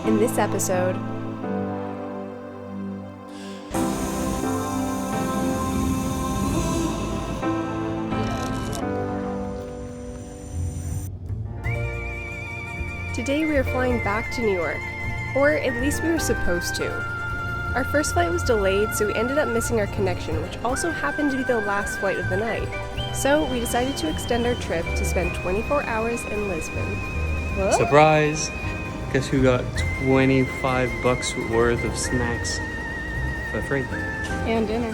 In this episode, today we are flying back to New York, or at least we were supposed to. Our first flight was delayed, so we ended up missing our connection, which also happened to be the last flight of the night. So we decided to extend our trip to spend 24 hours in Lisbon. What? Surprise! Guess who got $25 worth of snacks for free? And dinner.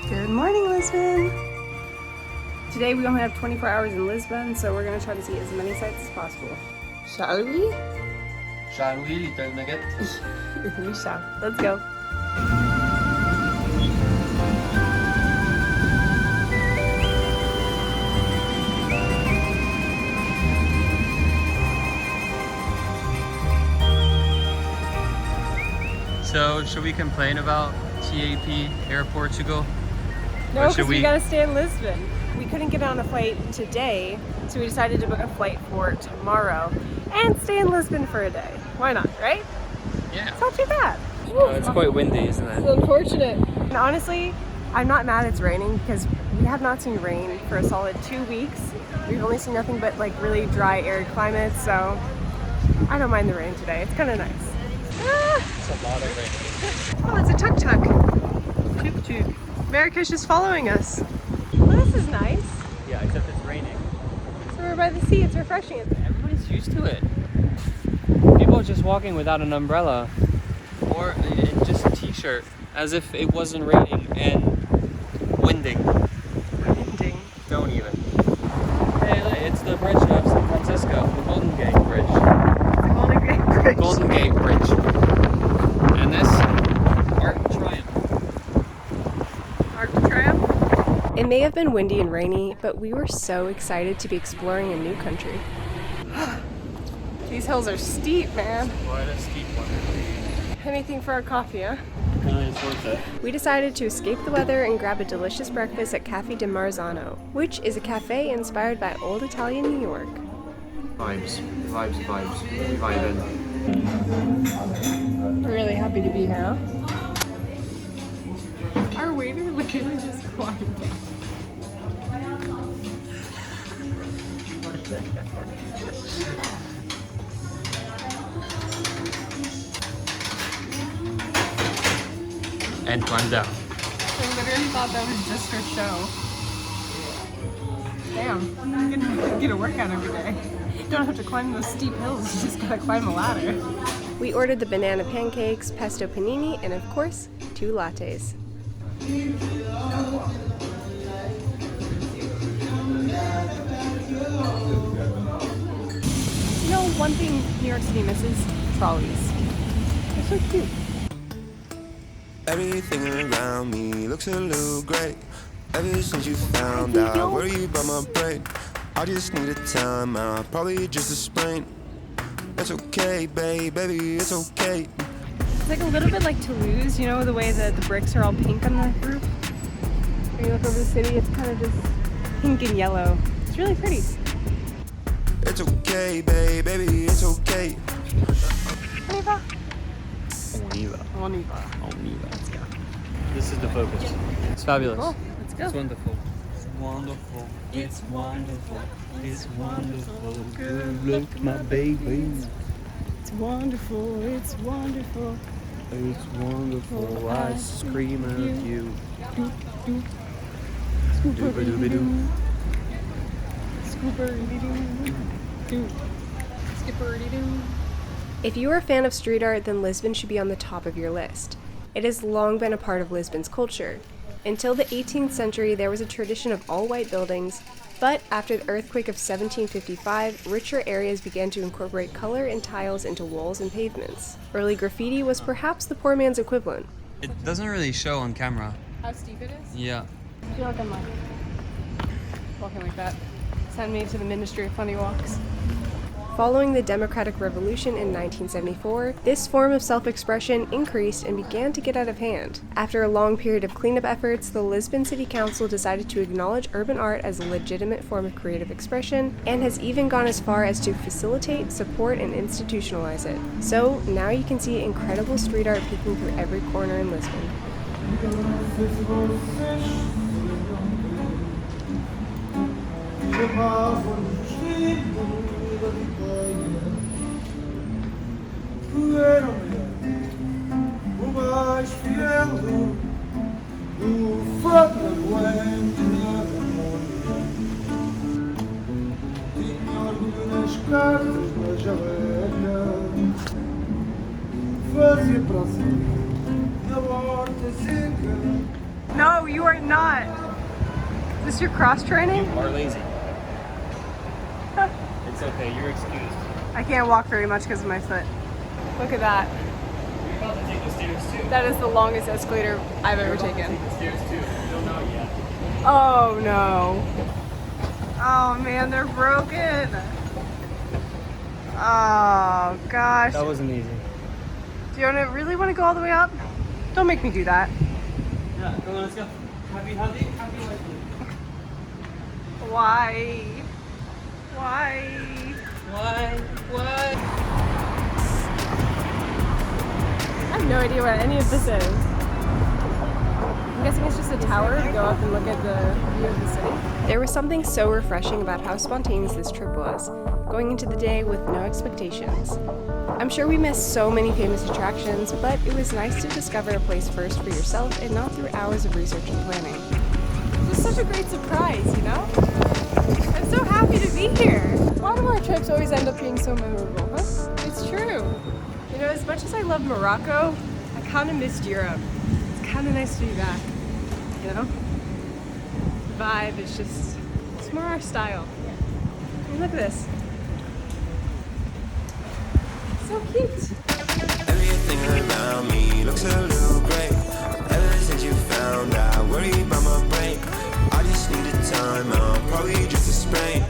Good morning, Lisbon! Today we only have 24 hours in Lisbon, so we're going to try to see as many sites as possible. Shall we? Shall we, little nugget? We shall. Let's go. So, should we complain about TAP, Air Portugal? No, because we gotta stay in Lisbon. We couldn't get on a flight today, so we decided to book a flight for tomorrow and stay in Lisbon for a day. Why not, right? Yeah. It's not too bad. It's quite windy, isn't it? It's unfortunate. And honestly, I'm not mad it's raining because we have not seen rain for a solid 2 weeks. We've only seen nothing but like really dry, arid climates, so I don't mind the rain today. It's kind of nice. It's a lot of rain. Oh, it's a tuk-tuk. Tuk-tuk. Marrakesh is following us. Well, this is nice. Yeah, except it's raining. So we're by the sea, it's refreshing. Everybody's used to it. People are just walking without an umbrella or just a t-shirt as if it wasn't raining and winding. Winding. Don't even. Hey, it's the bridge of San Francisco, the Golden Gate Bridge. The Golden Gate Bridge. Golden Gate Bridge. And this, Arc de Triomphe. Arc de Triomphe? It may have been windy and rainy, but we were so excited to be exploring a new country. These hills are steep, man. Quite a steep one. Anything for our coffee, huh? It's worth it. We decided to escape the weather and grab a delicious breakfast at Cafe di Marzano, which is a cafe inspired by old Italian New York. Vibes. We vibing. We're really happy to be here, huh? Our waiter literally just climbed down. And climb down. I literally thought that was just for show. Damn, you can get a workout every day. You don't have to climb those steep hills, you just gotta climb a ladder. We ordered the banana pancakes, pesto panini, and of course, 2 lattes. You know, one thing New York City misses? Trolleys. They're so cute. Everything around me looks a little great. Ever since you found out where you brought my brain, I just need a time out, probably just a sprain. It's okay, baby, it's okay. It's like a little bit like Toulouse, you know, the way that the bricks are all pink on the roof. When you look over the city, it's kind of just pink and yellow. It's really pretty. It's okay, baby, it's okay. Oniva. Let's go. This is the focus. It's fabulous. Cool. Let's go. It's wonderful. It's wonderful. It's wonderful. It's wonderful. Good look, my baby. It's wonderful. It's wonderful. It's wonderful. I scream at you. Scooper-doo-doo. Scooper-doo-doo. Skipper-doo-doo. If you are a fan of street art, then Lisbon should be on the top of your list. It has long been a part of Lisbon's culture. Until the 18th century, there was a tradition of all-white buildings, but after the earthquake of 1755, richer areas began to incorporate color and tiles into walls and pavements. Early graffiti was perhaps the poor man's equivalent. It doesn't really show on camera. How steep it is? Yeah. I feel like I'm walking like that. Send me to the Ministry of Funny Walks. Following the Democratic Revolution in 1974, this form of self-expression increased and began to get out of hand. After a long period of cleanup efforts, the Lisbon City Council decided to acknowledge urban art as a legitimate form of creative expression, and has even gone as far as to facilitate, support, and institutionalize it. So now you can see incredible street art peeking through every corner in Lisbon. No, you are not. Is this your cross training? You are lazy. It's okay, you're excused. I can't walk very much because of my foot. Look at that. You're about to take the stairs too. That is the longest escalator I've ever taken. Take the stairs too. You don't know yet. Oh no. Oh man, they're broken. Oh gosh. That wasn't easy. Do you really want to go all the way up? Don't make me do that. Yeah, come on, let's go. Happy life. Why? Why? Why? I have no idea what any of this is. I'm guessing it's just a tower to go up and look at the view of the city. There was something so refreshing about how spontaneous this trip was, going into the day with no expectations. I'm sure we missed so many famous attractions, but it was nice to discover a place first for yourself and not through hours of research and planning. It was such a great surprise, you know? I'm so happy to be here. A lot of our trips always end up being so memorable, huh? It's true. You know, as much as I love Morocco, I kind of missed Europe. It's kind of nice to be back, you know? The vibe is just, it's more our style. I mean, look at this. So cute. Everything around me looks a little great. Ever since you found out, worry about my brain. I just needed time out, probably just a sprain.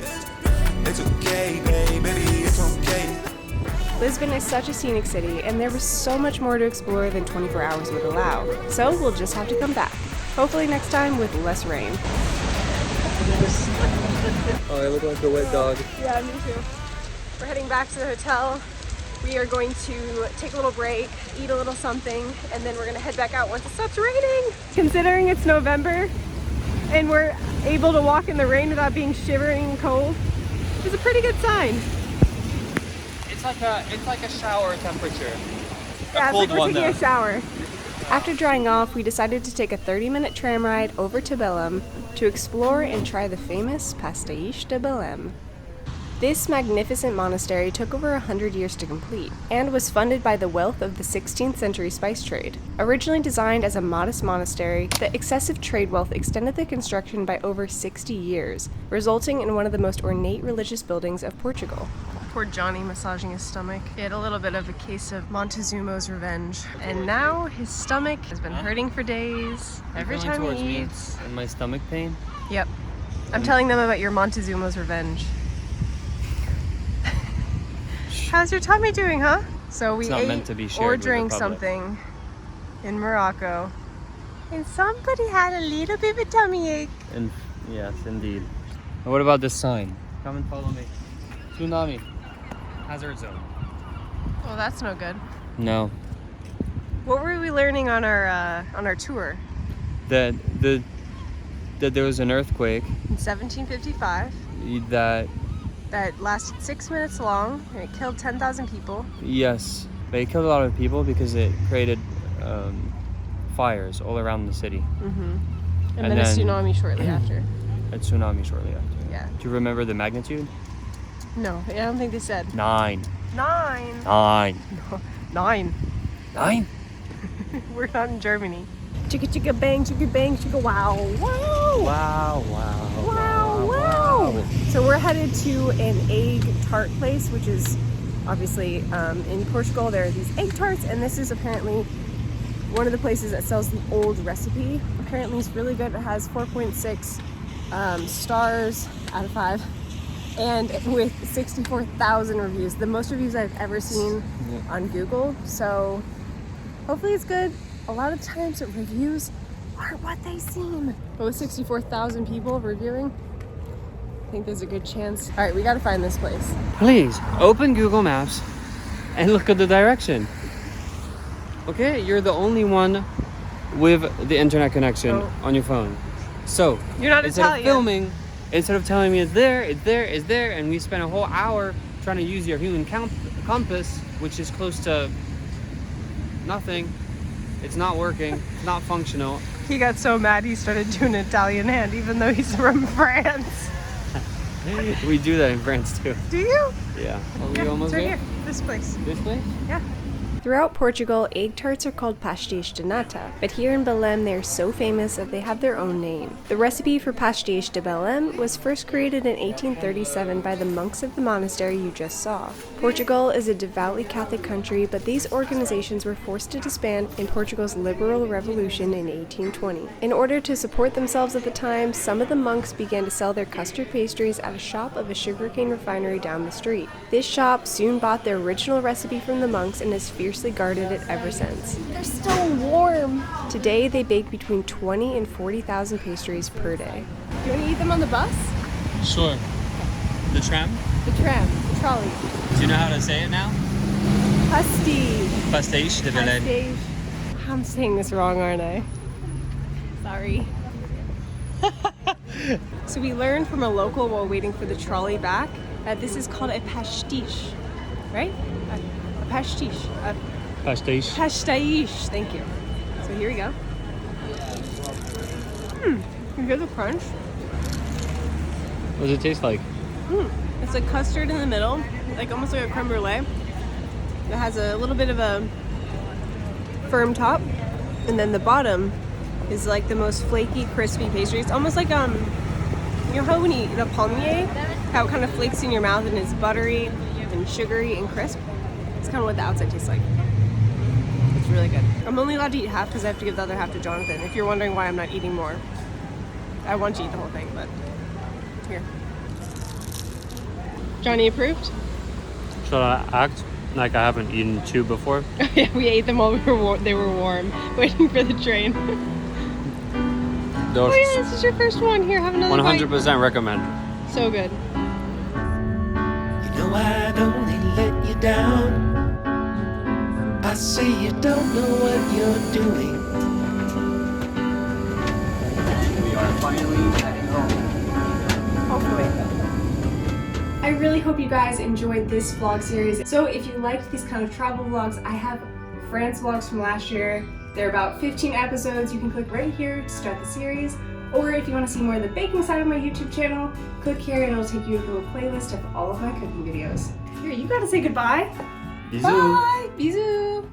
It's okay, baby, it's okay. Lisbon is such a scenic city, and there was so much more to explore than 24 hours would allow. So we'll just have to come back. Hopefully next time with less rain. Oh, I look like a wet dog. Yeah, me too. We're heading back to the hotel. We are going to take a little break, eat a little something, and then we're gonna head back out once it stops raining. Considering it's November and we're able to walk in the rain without being shivering and cold, it's a pretty good sign. It's like a shower temperature. Yeah, A cold it's like we're one taking though. a shower. After drying off, we decided to take a 30-minute tram ride over to Belem to explore and try the famous pasties de Belem. This magnificent monastery took over 100 years to complete, and was funded by the wealth of the 16th century spice trade. Originally designed as a modest monastery, the excessive trade wealth extended the construction by over 60 years, resulting in one of the most ornate religious buildings of Portugal. Poor Johnny massaging his stomach. He had a little bit of a case of Montezuma's revenge, and now his stomach has been hurting for days. Every Going time towards he me eats. and my stomach pain. Yep. I'm telling them about your Montezuma's revenge. How's your tummy doing, huh? So we It's not ate meant to be shared or with the drank public. something in Morocco, and somebody had a little bit of a tummy ache. And yes, indeed. And what about this sign? Come and follow me. Tsunami. Hazard zone. Well, that's no good. No. What were we learning on our tour? That there was an earthquake In 1755, that that lasted 6 minutes long, and it killed 10,000 people. yes, but it killed a lot of people because it created fires all around the city. And And then a then- tsunami shortly after. A tsunami shortly after. Yeah. Do you remember the magnitude? No, I don't think they said. 9. 9. 9. 9. 9? We're not in Germany. Chicka chicka bang, chicka bang, chicka wow. Wow! Wow, wow. Wow, wow! So we're headed to an egg tart place, which is obviously in Portugal. There are these egg tarts, and this is apparently one of the places that sells the old recipe. Apparently it's really good. It has 4.6 stars out of 5. and with 64,000 reviews, the most reviews I've ever seen on Google. So hopefully it's good. A lot of times reviews aren't what they seem, but with 64,000 people reviewing, I think there's a good chance. All right, we gotta find this place. Please open Google Maps and look at the direction. Okay, you're the only one with the internet connection on your phone. So You're not instead Italian. of filming, instead of telling me it's there, and we spent a whole hour trying to use your human compass, which is close to nothing. It's not working. It's not functional. He got so mad he started doing an Italian hand, even though he's from France. We do that in France too. Do you? Yeah. Are we Yeah, almost it's right there? here. This place. This place? Yeah. Throughout Portugal, egg tarts are called pasties de nata, but here in Belem they are so famous that they have their own name. The recipe for pasties de Belem was first created in 1837 by the monks of the monastery you just saw. Portugal is a devoutly Catholic country, but these organizations were forced to disband in Portugal's liberal revolution in 1820. In order to support themselves at the time, some of the monks began to sell their custard pastries at a shop of a sugarcane refinery down the street. This shop soon bought the original recipe from the monks and has fiercely guarded it ever since. They're still warm! Today, they bake between 20 and 40,000 pastries per day. Do you want to eat them on the bus? Sure. The tram? The tram, the trolley. Do you know how to say it now? Pasties. Pastéis de Belém. Pasties. I'm saying this wrong, aren't I? Sorry. So we learned from a local while waiting for the trolley back that this is called a pastiche, right? A pastiche. A Pastéis. pastiche. Thank you. So here we go. You hear the crunch? What does it taste like? It's like custard in the middle, like almost like a creme brulee. It has a little bit of a firm top, and then the bottom is like the most flaky, crispy pastry. It's almost like you know how when you eat a palmier, how it kind of flakes in your mouth and is buttery and sugary and crisp. It's kind of what the outside tastes like. It's really good. I'm only allowed to eat half because I have to give the other half to Jonathan. If you're wondering why I'm not eating more, I want to eat the whole thing, but here. Johnny approved? Should I act like I haven't eaten two before? Yeah, we ate them while they were warm, waiting for the train. Oh yeah, this is your first one. Here, have another 100% recommend. bite. So good. You know I'd only let you down. I say you don't know what you're doing. We are finally heading home. Hopefully. I really hope you guys enjoyed this vlog series. So if you liked these kind of travel vlogs, I have France vlogs from last year. They're about 15 episodes. You can click right here to start the series. Or if you want to see more of the baking side of my YouTube channel, click here and it'll take you to a playlist of all of my cooking videos. Here, you gotta say goodbye. Bisous. Bye! Bisous!